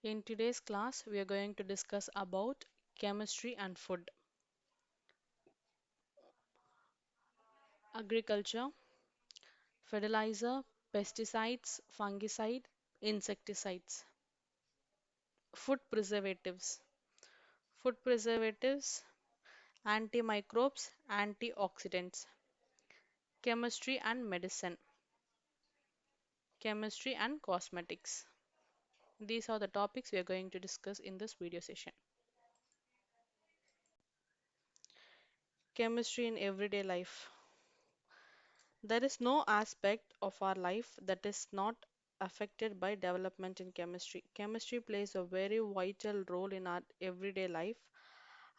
In today's class, we are going to discuss about chemistry and food, agriculture, fertilizer, pesticides, fungicide, insecticides, food preservatives, antimicrobes, antioxidants, chemistry and medicine, chemistry and cosmetics. These are the topics we are going to discuss in this video session. Chemistry in everyday life. There is no aspect of our life that is not affected by development in chemistry. Chemistry plays a very vital role in our everyday life.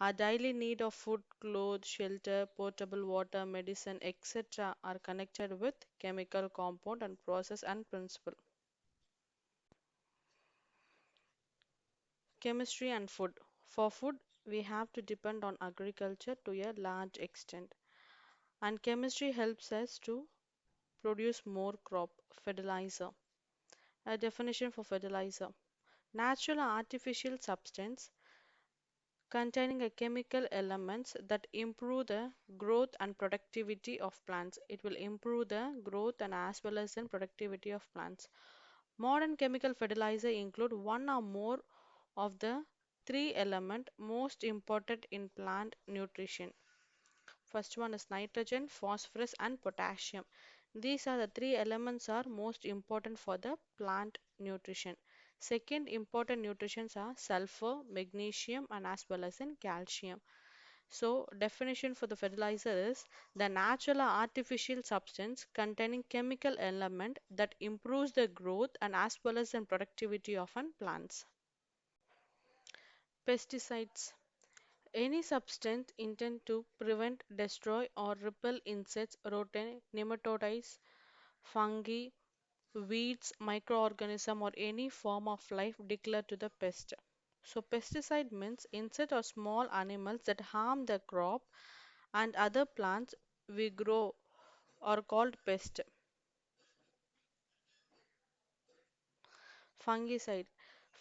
Our daily need of food, clothes, shelter, potable water, medicine, etc. are connected with chemical compound and process and principle. Chemistry and food. For food, we have to depend on agriculture to a large extent, and chemistry helps us to produce more crop. Fertilizer. A definition for fertilizer: natural or artificial substance containing a chemical elements that improve the growth and productivity of plants. It will improve the growth and as well as the productivity of plants. Modern chemical fertilizer include one or more of the three element most important in plant nutrition. First one is nitrogen, phosphorus and potassium. These are the three elements are most important for the plant nutrition. Second important nutrients are sulfur, magnesium and as well as in calcium. So definition for the fertilizer is the natural or artificial substance containing chemical element that improves the growth and as well as in productivity of an plants. Pesticides. Any substance intended to prevent, destroy, or repel insects, rodents, nematodes, fungi, weeds, microorganism, or any form of life declared to the pest. So, pesticide means insect or small animals that harm the crop and other plants we grow are called pest. Fungicide.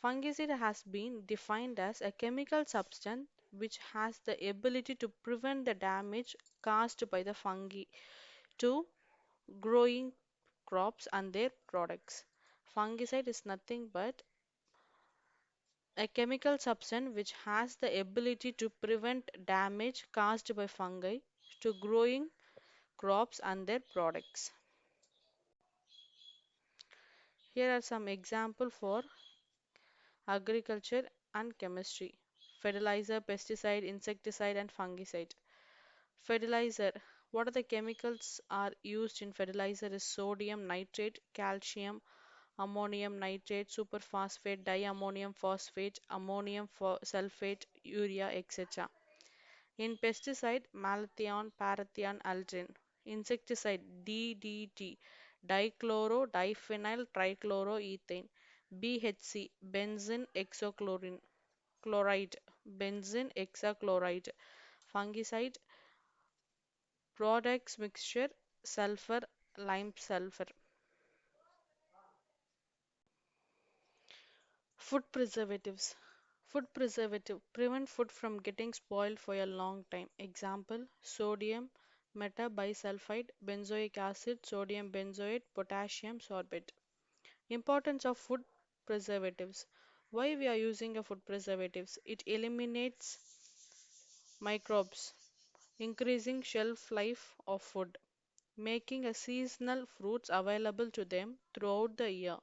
Fungicide has been defined as a chemical substance which has the ability to prevent the damage caused by the fungi to growing crops and their products. Fungicide is nothing but a chemical substance which has the ability to prevent damage caused by fungi to growing crops and their products. Here are some examples for agriculture and chemistry: fertilizer, pesticide, insecticide, and fungicide. Fertilizer. What are the chemicals are used in fertilizer is sodium nitrate, calcium, ammonium nitrate, superphosphate, diammonium phosphate, sulfate, urea, etc. In pesticide, malathion, parathion, aldrin. Insecticide, DDT, dichloro, diphenyl, trichloroethane. BHC, benzene hexachlorine, chloride, benzene hexachloride. Fungicide, products mixture, sulfur, lime sulfur. Food preservatives. Food preservative prevent food from getting spoiled for a long time. Example: sodium metabisulfite, benzoic acid, sodium benzoate, potassium sorbate. Importance of food preservatives. Why we are using a food preservatives? It eliminates microbes, increasing shelf life of food, making a seasonal fruits available to them throughout the year,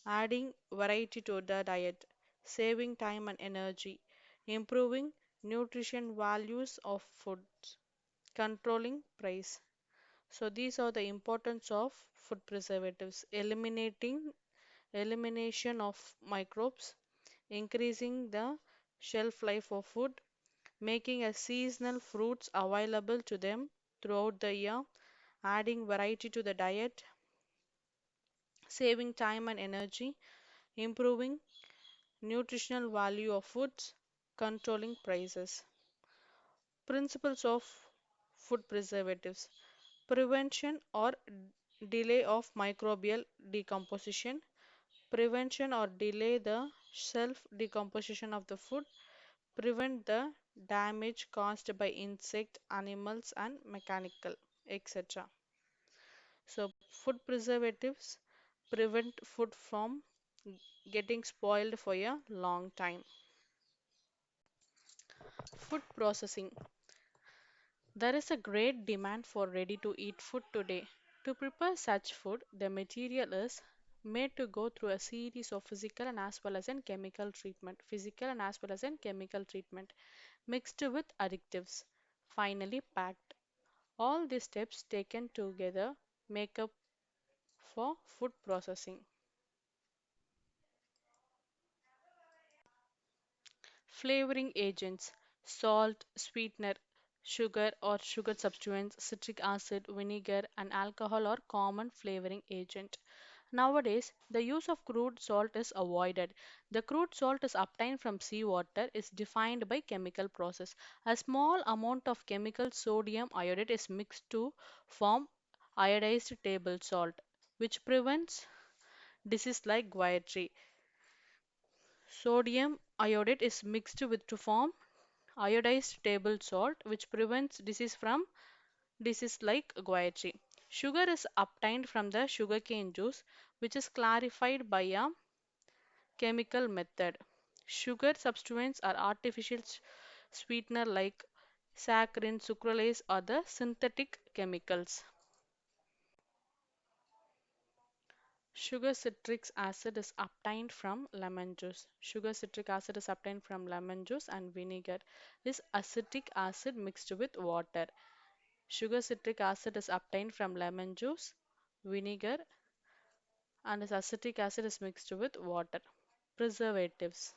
adding variety to the diet, saving time and energy, improving nutrition values of foods, controlling price. So these are the importance of food preservatives: elimination of microbes, increasing the shelf life of food, making a seasonal fruits available to them throughout the year, adding variety to the diet, saving time and energy, improving nutritional value of foods, controlling prices. Principles of food preservatives: prevention or delay of microbial decomposition, prevention or delay the self decomposition of the food, prevent the damage caused by insect, animals, and mechanical, etc. So, food preservatives prevent food from getting spoiled for a long time. Food processing. There is a great demand for ready to eat food today. To prepare such food, the material is made to go through a series of physical and as well as in chemical treatment mixed with additives, finally packed. All these steps taken together make up for food processing. Flavoring agents, salt, sweetener, sugar or sugar substituents, citric acid, vinegar, and alcohol are common flavoring agent. Nowadays, the use of crude salt is avoided. The crude salt is obtained from seawater is defined by chemical process. A small amount of chemical sodium iodide is mixed to form iodized table salt, which prevents disease like gouty. Sodium iodide is mixed with to form iodized table salt, which prevents disease like gouty. Sugar is obtained from the sugarcane juice, which is clarified by a chemical method. Sugar substituents are artificial sweetener like saccharin, sucralose, or the synthetic chemicals. Sugar citric acid is obtained from lemon juice. Sugar citric acid is obtained from lemon juice and vinegar is acetic acid mixed with water. Sugar citric acid is obtained from lemon juice, vinegar, and its acetic acid is mixed with water. Preservatives.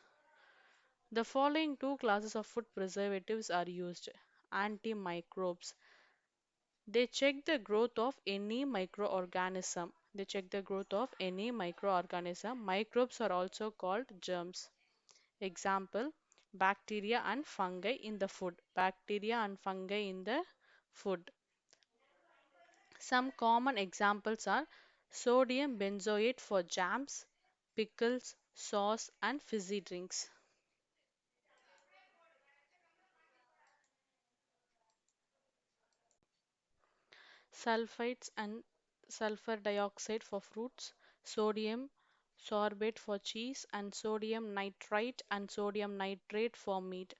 The following two classes of food preservatives are used. Antimicrobes. They check the growth of any microorganism. Microbes are also called germs. Example, bacteria and fungi in the food. Some common examples are sodium benzoate for jams, pickles, sauce, and fizzy drinks. Sulfites and sulfur dioxide for fruits, sodium sorbate for cheese, and sodium nitrite and sodium nitrate for meat.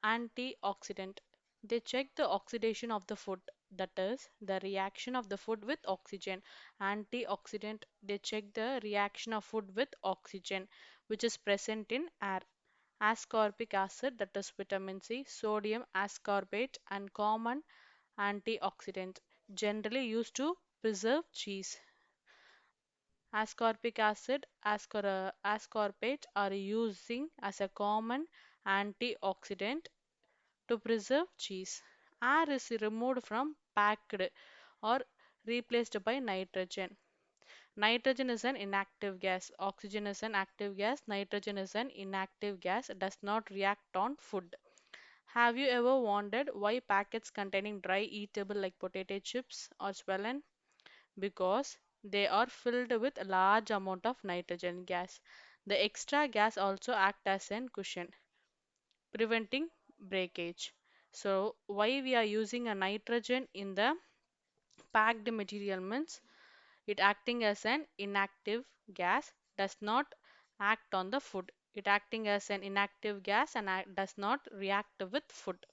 Antioxidant. They check the oxidation of the food, that is, the reaction of the food with oxygen. Antioxidant. They check the reaction of food with oxygen, which is present in air. Ascorbic acid, that is vitamin C, sodium ascorbate, and common antioxidant, generally used to preserve cheese. Ascorbic acid, ascorbate are using as a common antioxidant to preserve cheese. Air is removed from packed or replaced by nitrogen. Nitrogen is an inactive gas. Oxygen is an active gas. Nitrogen is an inactive gas. It does not react on food. Have you ever wondered why packets containing dry eatable like potato chips are swollen? Because they are filled with a large amount of nitrogen gas. The extra gas also act as an cushion, preventing breakage. So, why we are using a nitrogen in the packed material means it acting as an inactive gas does not act on the food. It acting as an inactive gas and does not react with food.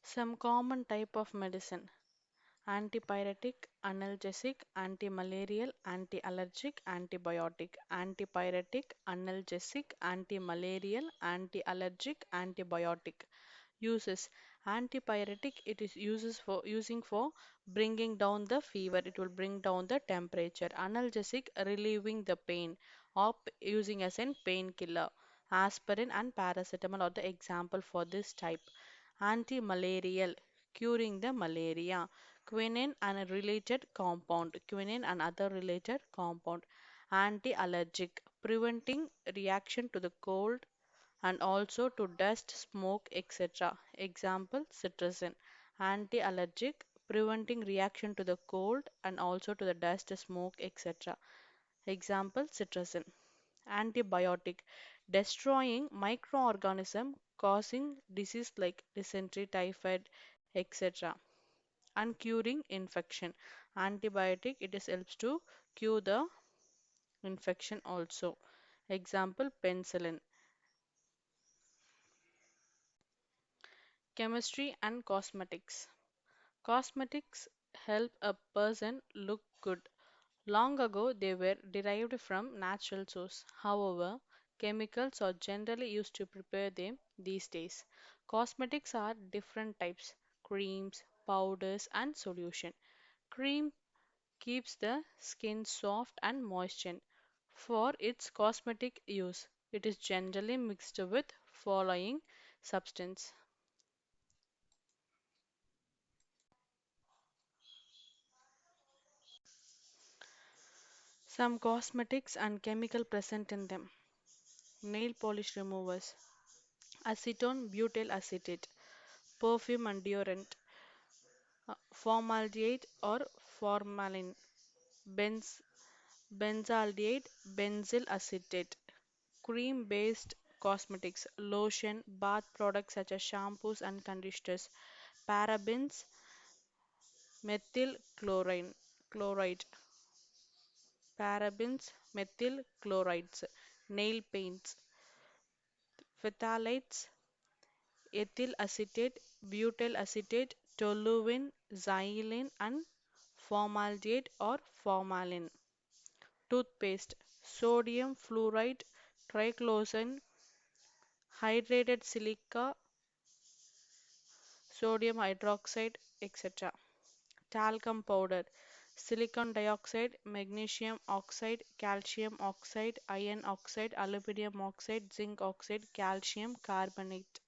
Some common type of medicine: antipyretic, analgesic, antimalarial, antiallergic, antibiotic. Antipyretic, analgesic, antimalarial, antiallergic, antibiotic. Uses: Antipyretic, it is uses for using for bringing down the fever. It will bring down the temperature. Analgesic, relieving the pain, or using as in painkiller. Aspirin and paracetamol are the example for this type. Anti-malarial, curing the malaria. Quinine and a related compound. Quinine and other related compound. Anti-allergic, preventing reaction to the cold and also to dust, smoke, etc. Example, cetirizine. Anti-allergic, preventing reaction to the cold and also to the dust, smoke, etc. Example, cetirizine. Antibiotic, destroying microorganism causing disease like dysentery, typhoid, etc. And curing infection. Antibiotic, it is helps to cure the infection also. Example, penicillin. Chemistry and cosmetics. Cosmetics help a person look good. Long ago, they were derived from natural source. However, chemicals are generally used to prepare them these days. Cosmetics are different types: creams, powders, and solution. Cream keeps the skin soft and moistened. For its cosmetic use, it is generally mixed with following substance. Some cosmetics and chemical present in them. Nail polish removers, acetone butyl acetate, perfume and deodorant, formaldehyde or formalin, benz, benzaldehyde, benzyl acetate, cream-based cosmetics, lotion, bath products such as shampoos and conditioners, parabens, methyl chloride, methyl chlorides, nail paints, phthalates, ethyl acetate, butyl acetate, toluene, xylene, and formaldehyde or formalin. Toothpaste, sodium fluoride, triclosan, hydrated silica, sodium hydroxide, etc. Talcum powder, silicon dioxide, magnesium oxide, calcium oxide, iron oxide, aluminum oxide, zinc oxide, calcium carbonate.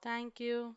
Thank you.